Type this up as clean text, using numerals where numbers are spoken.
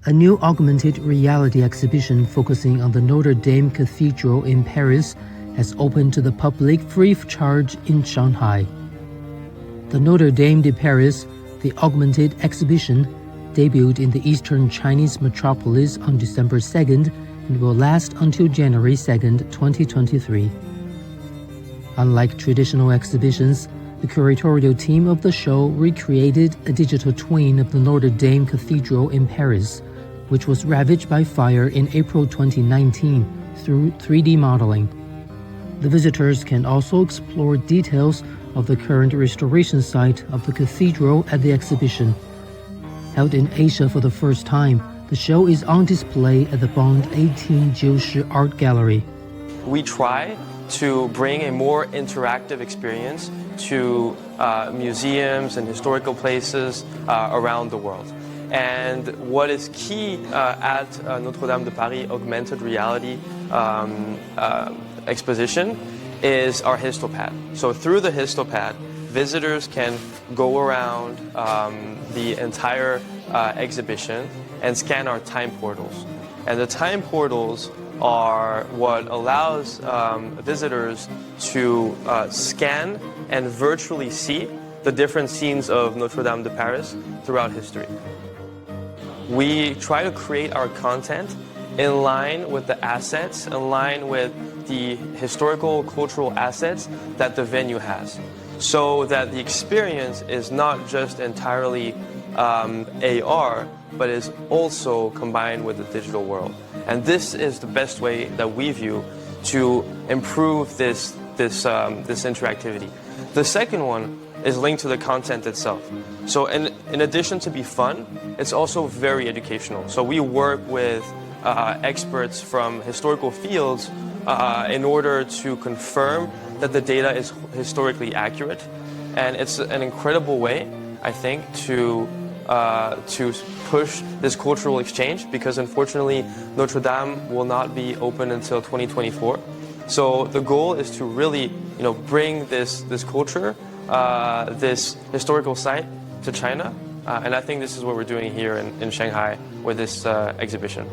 A new augmented reality exhibition focusing on the Notre Dame Cathedral in Paris has opened to the public free of charge in Shanghai. The Notre Dame de Paris, the augmented exhibition, debuted in the eastern Chinese metropolis on December 2nd and will last until January 2nd, 2023. Unlike traditional exhibitions, the curatorial team of the show recreated a digital twin of the Notre Dame Cathedral in Paris, which was ravaged by fire in April 2019 through 3D modeling. The visitors can also explore details of the current restoration site of the cathedral at the exhibition. Held in Asia for the first time, the show is on display at the Bond 18 Jiushi Art Gallery. We try to bring a more interactive experience to museums and historical places around the world. And what is key at Notre Dame de Paris Augmented Reality exposition is our histopad. So through the histopad, visitors can go around the entire exhibition and scan our time portals. And the time portals are what allows visitors to scan and virtually see the different scenes of Notre Dame de Paris throughout history. We try to create our content in line with the assets, in line with the historical, cultural assets that the venue has, so that the experience is not just entirely AR, but is also combined with the digital world. And this is the best way that we view to improve this interactivity. The second one is linked to the content itself. So in addition to be fun, it's also very educational. So we work with experts from historical fields in order to confirm that the data is historically accurate. And it's an incredible way, I think, to push this cultural exchange, because unfortunately Notre Dame will not be open until 2024. So the goal is to really, bring this culture, this historical site to China, and I think this is what we're doing here in Shanghai with this exhibition.